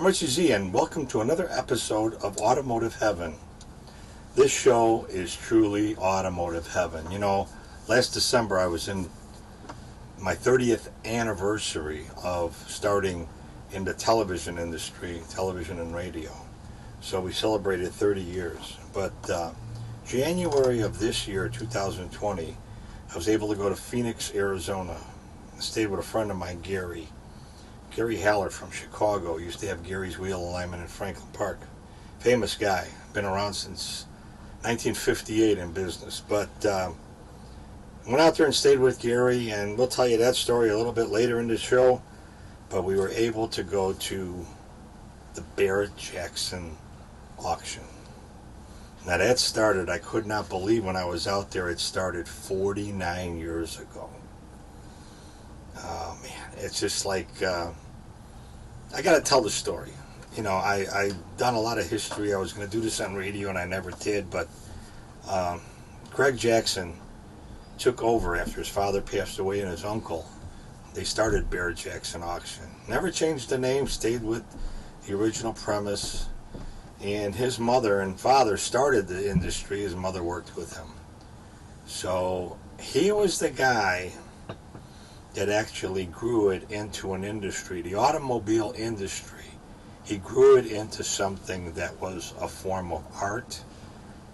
Richard Z, and welcome to another episode of Automotive Heaven. This show is truly automotive heaven. You know, last December I was in my 30th anniversary of starting in the television industry, television and radio. So we celebrated 30 years. But January of this year, 2020, I was able to go to Phoenix, Arizona. I stayed with a friend of mine, Gary Haller from Chicago. Used to have Gary's Wheel Alignment in Franklin Park. Famous guy. Been around since 1958 in business. But went out there and stayed with Gary, and we'll tell you that story a little bit later in the show. But we were able to go to the Barret Jackson auction. Now that started, I could not believe when I was out there, it started 49 years ago. Oh man, it's just like, I got to tell the story. You know, I've done a lot of history. I was going to do this on radio and I never did, but Barret Jackson took over after his father passed away and his uncle. They started Barret Jackson Auction. Never changed the name, stayed with the original premise. And his mother and father started the industry. His mother worked with him. So he was the guy that actually grew it into an industry, the automobile industry. He grew it into something that was a form of art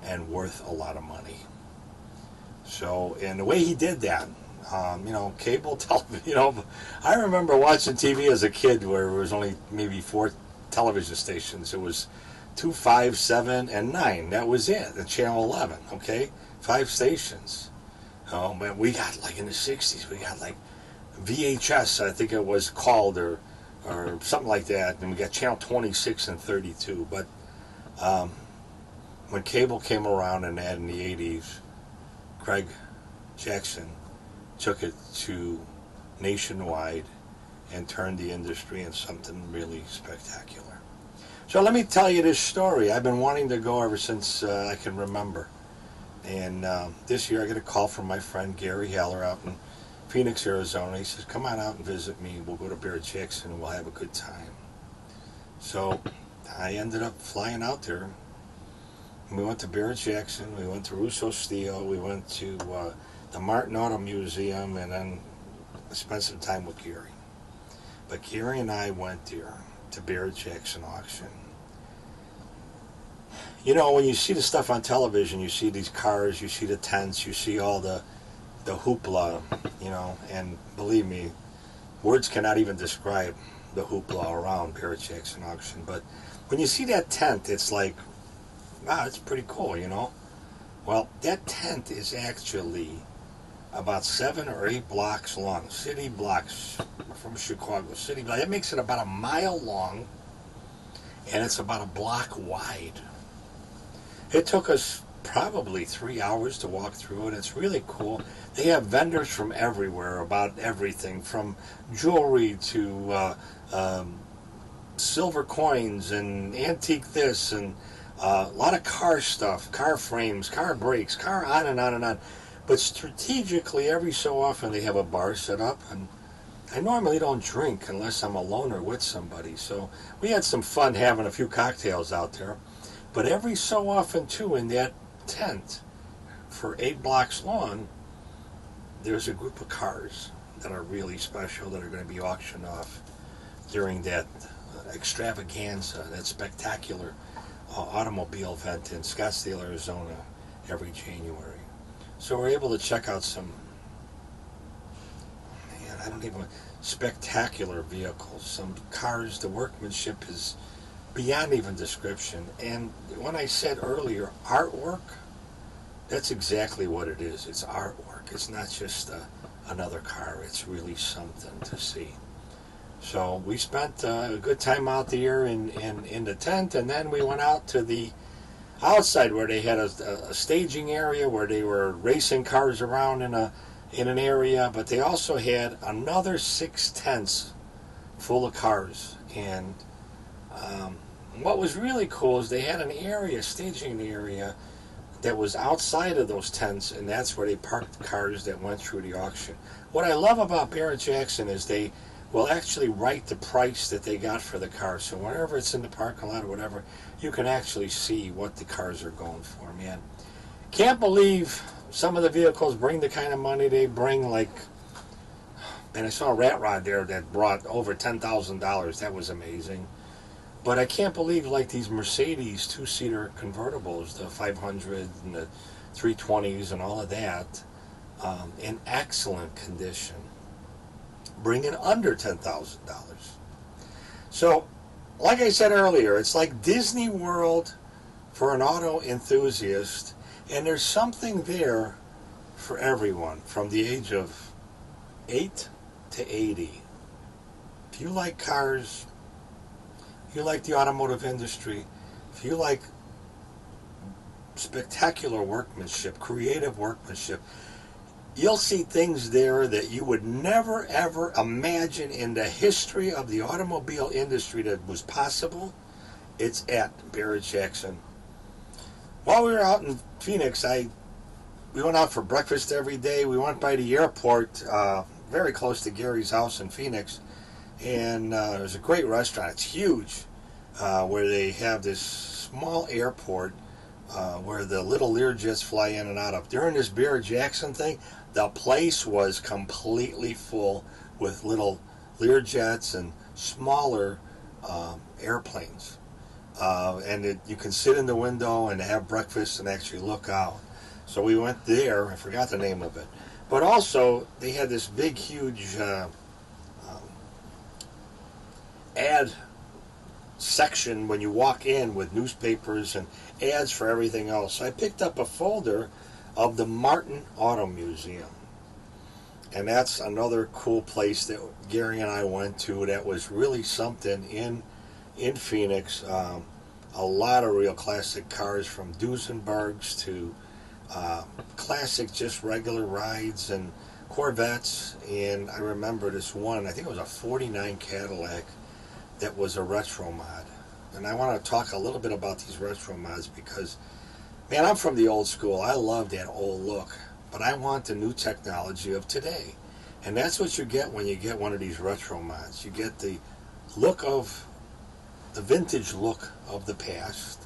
and worth a lot of money. So, and the way he did that, you know, cable television, you know, I remember watching TV as a kid where there was only maybe 4 television stations. It was 2, 5, 7, and 9. That was it. And Channel 11, okay? 5 stations. Oh, man, we got, like, in the 60s, we got, like, VHS, I think it was called, or something like that. And we got Channel 26 and 32. But when cable came around and that in the 80s, Barret Jackson took it to nationwide and turned the industry into something really spectacular. So let me tell you this story. I've been wanting to go ever since I can remember. And this year I get a call from my friend Gary Haller out in Phoenix, Arizona. He says, come on out and visit me. We'll go to Barret Jackson and we'll have a good time. So I ended up flying out there. We went to Barret Jackson. We went to Russo Steel. We went to the Martin Auto Museum, and then I spent some time with Gary. But Gary and I went there to Barret Jackson auction. You know, when you see the stuff on television, you see these cars, you see the tents, you see all the hoopla, you know, and believe me, words cannot even describe the hoopla around Barret Jackson auction. But when you see that tent, it's like, wow, it's pretty cool, you know. Well, that tent is actually about 7 or 8 blocks long, city blocks from Chicago, city block. That makes it about a mile long, and it's about a block wide. It took us probably 3 hours to walk through it. It's really cool. They have vendors from everywhere about everything, from jewelry to silver coins and antique this, and a lot of car stuff, car frames, car brakes, car on and on and on. But strategically, every so often they have a bar set up, and I normally don't drink unless I'm alone or with somebody. So we had some fun having a few cocktails out there. But every so often, too, in that tent, for 8 blocks long, there's a group of cars that are really special that are going to be auctioned off during that extravaganza, that spectacular automobile event in Scottsdale, Arizona, every January. So we're able to check out some, man, I don't even, spectacular vehicles, some cars. The workmanship is beyond even description. And when I said earlier, artwork, that's exactly what it is. It's artwork. It's not just another car. It's really something to see. So we spent a good time out there in the tent, and then we went out to the outside where they had a staging area where they were racing cars around in an area, but they also had another 6 tents full of cars. And what was really cool is they had an area, staging area, that was outside of those tents, and that's where they parked the cars that went through the auction. What I love about Barret Jackson is they will actually write the price that they got for the car. So whenever it's in the parking lot or whatever, you can actually see what the cars are going for, man. Can't believe some of the vehicles bring the kind of money they bring, like, and I saw a rat rod there that brought over $10,000. That was amazing. But I can't believe, like, these Mercedes two-seater convertibles, the 500 and the 320s and all of that, in excellent condition, bringing under $10,000. So, like I said earlier, it's like Disney World for an auto enthusiast, and there's something there for everyone from the age of 8 to 80. If you like cars, if you like the automotive industry, if you like spectacular workmanship, creative workmanship, you'll see things there that you would never ever imagine in the history of the automobile industry that was possible. It's at Barret Jackson. While we were out in Phoenix, we went out for breakfast every day. We went by the airport, very close to Gary's house in Phoenix, and there's a great restaurant. It's huge, where they have this small airport where the little Learjets fly in and out of. During this Barret Jackson thing, the place was completely full with little Learjets and smaller airplanes. And you can sit in the window and have breakfast and actually look out. So we went there. I forgot the name of it. But also, they had this big, huge ad section when you walk in with newspapers and ads for everything else. So I picked up a folder of the Martin Auto Museum. And that's another cool place that Gary and I went to that was really something in Phoenix. A lot of real classic cars, from Duesenbergs to classic just regular rides and Corvettes. And I remember this one, I think it was a 49 Cadillac that was a retro mod. And I want to talk a little bit about these retro mods because, man, I'm from the old school. I love that old look, but I want the new technology of today. And that's what you get when you get one of these retro mods. You get the look of the vintage look of the past,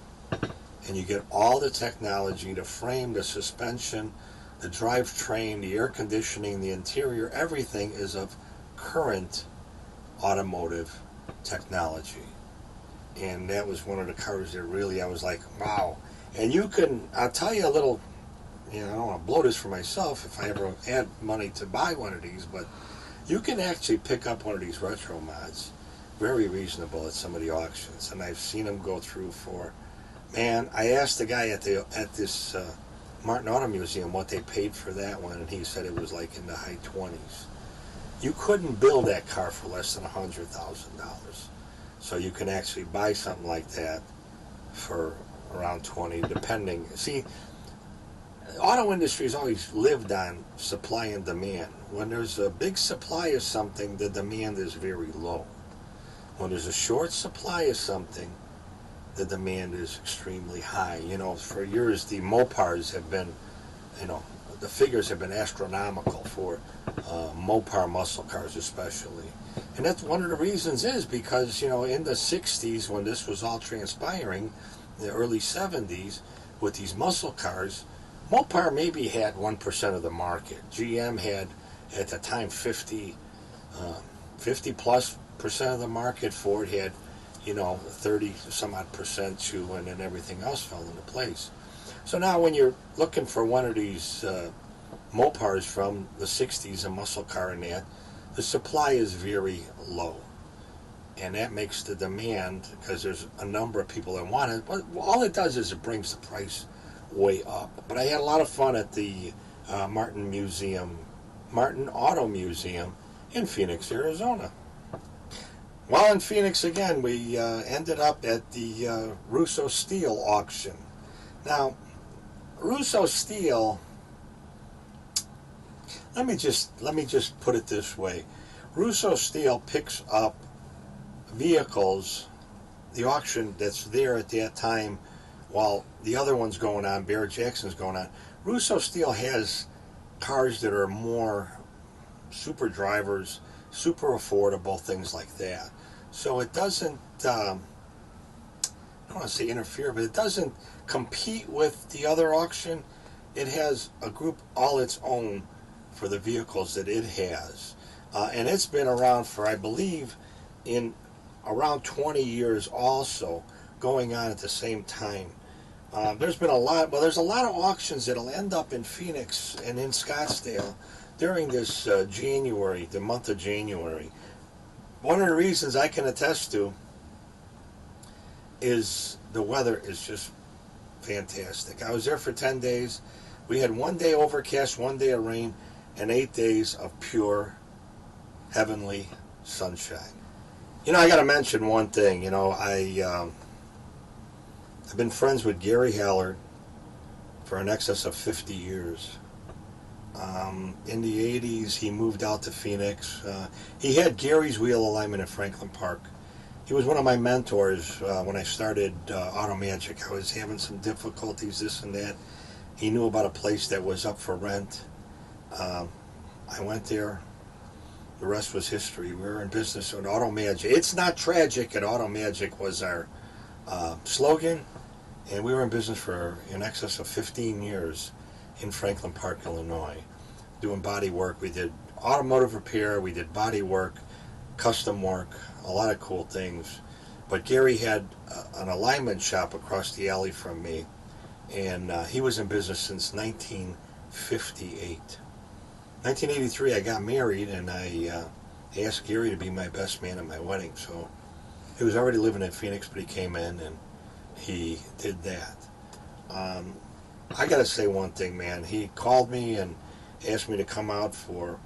and you get all the technology, the frame, the suspension, the drivetrain, the air conditioning, the interior. Everything is of current automotive technology. And that was one of the cars that really, I was like, wow. And you can, I'll tell you a little, I don't want to blow this for myself if I ever had money to buy one of these, but you can actually pick up one of these retro mods very reasonable at some of the auctions. And I've seen them go through for, man, I asked the guy at this Martin Auto Museum what they paid for that one, and he said it was like in the high 20s. You couldn't build that car for less than $100,000. So you can actually buy something like that for around 20, depending. See, the auto industry has always lived on supply and demand. When there's a big supply of something, the demand is very low. When there's a short supply of something, the demand is extremely high. For years, the Mopars have been, the figures have been astronomical for Mopar muscle cars especially. And that's one of the reasons is because, in the 60s, when this was all transpiring, the early 70s, with these muscle cars, Mopar maybe had 1% of the market. GM had, at the time, 50 plus percent of the market. Ford had, 30 some odd percent too, and then everything else fell into place. So now when you're looking for one of these Mopars from the 60s, a muscle car in that, the supply is very low. And that makes the demand, because there's a number of people that want it, but all it does is it brings the price way up. But I had a lot of fun at the Martin Auto Museum in Phoenix, Arizona. While in Phoenix again, we ended up at the Russo Steel auction. Now, Russo Steel, let me just put it this way. Russo Steel picks up vehicles, the auction that's there at that time, while the other one's going on, Barret Jackson's going on. Russo Steel has cars that are more super drivers, super affordable, things like that. So it doesn't, I don't want to say interfere, but it doesn't compete with the other auction. It has a group all its own for the vehicles that it has. And it's been around for, I believe, in around 20 years also, going on at the same time. There's been a lot, well, there's a lot of auctions that'll end up in Phoenix and in Scottsdale during this January, the month of January. One of the reasons I can attest to is the weather is just fantastic. I was there for 10 days. We had 1 day overcast, 1 day of rain, and 8 days of pure heavenly sunshine. You know, I got to mention one thing. You know, I've been friends with Gary Hallard for an excess of 50 years. In the 80s, he moved out to Phoenix. He had Gary's wheel alignment at Franklin Park. He was one of my mentors when I started Auto Magic. I was having some difficulties, this and that. He knew about a place that was up for rent. I went there. The rest was history. We were in business with Auto Magic. It's not tragic, and Auto Magic was our slogan. And we were in business for in excess of 15 years in Franklin Park, Illinois, doing body work. We did automotive repair. We did body work, custom work, a lot of cool things. But Gary had an alignment shop across the alley from me, and he was in business since 1958. 1983, I got married, and I asked Gary to be my best man at my wedding. So he was already living in Phoenix, but he came in and he did that. I got to say one thing, man. He called me and asked me to come out for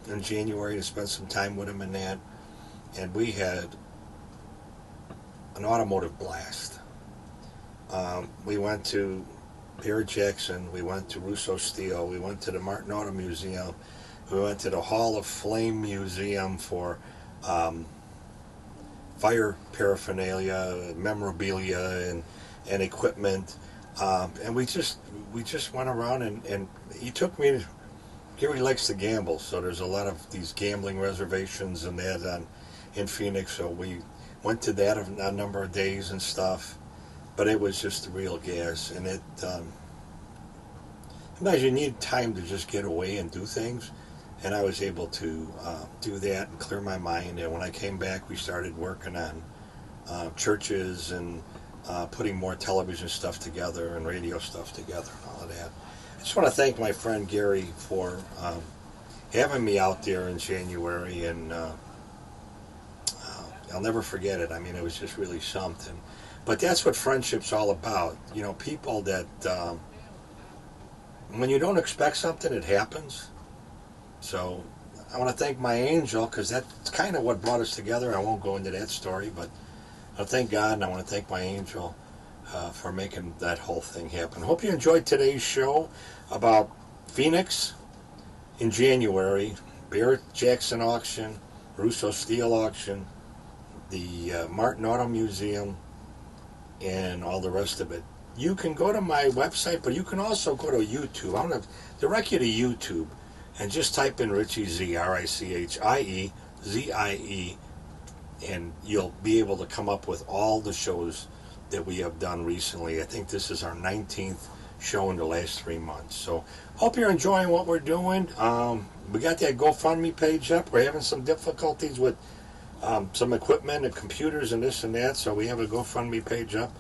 in January to spend some time with him and that, and we had an automotive blast. We went to Barret Jackson, we went to Russo Steel, we went to the Martin Auto Museum, we went to the Hall of Flame Museum for fire paraphernalia, memorabilia, and equipment, and we just went around and he took me. Gary likes to gamble, so there's a lot of these gambling reservations and that in Phoenix. So we went to that a number of days and stuff, but it was just real gas. And it sometimes you need time to just get away and do things, and I was able to do that and clear my mind. And when I came back, we started working on churches and putting more television stuff together and radio stuff together and all of that. I just want to thank my friend Gary for having me out there in January, and I'll never forget it. I mean, it was just really something. But that's what friendship's all about. You know, people that when you don't expect something, it happens. So I want to thank my angel, because that's kind of what brought us together. I won't go into that story, but I thank God, and I want to thank my angel for making that whole thing happen. Hope you enjoyed today's show about Phoenix in January, Barret Jackson auction, Russo Steel auction, the Martin Auto Museum, and all the rest of it. You can go to my website, but you can also go to YouTube. I'm going to direct you to YouTube and just type in Richie Z, R-I-C-H-I-E-Z-I-E, and you'll be able to come up with all the shows that we have done recently. I think this is our 19th show in the last 3 months. So hope you're enjoying what we're doing. We got that GoFundMe page up. We're having some difficulties with some equipment and computers and this and that, so we have a GoFundMe page up.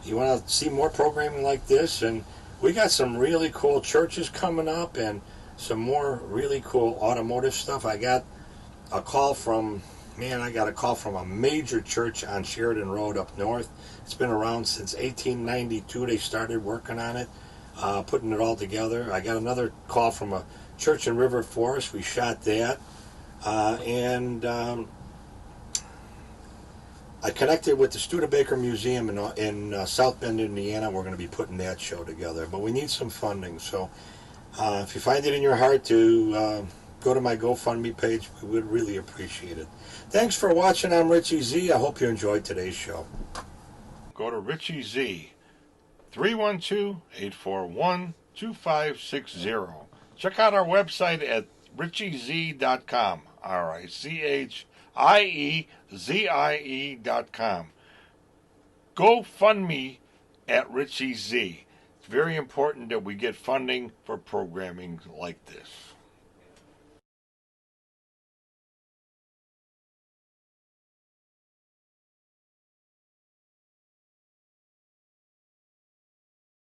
You want to see more programming like this, and we got some really cool churches coming up and some more really cool automotive stuff. I got a call from a major church on Sheridan Road up north. It's been around since 1892. They started working on it, putting it all together. I got another call from a church in River Forest. We shot that. And I connected with the Studebaker Museum in South Bend, Indiana. We're going to be putting that show together. But we need some funding. So if you find it in your heart to go to my GoFundMe page, we would really appreciate it. Thanks for watching. I'm Richie Z. I hope you enjoyed today's show. Go to Richie Z, 312-841-2560. Check out our website at RichieZ.com. RichieZie.com. Go fund me at Richie Z. It's very important that we get funding for programming like this.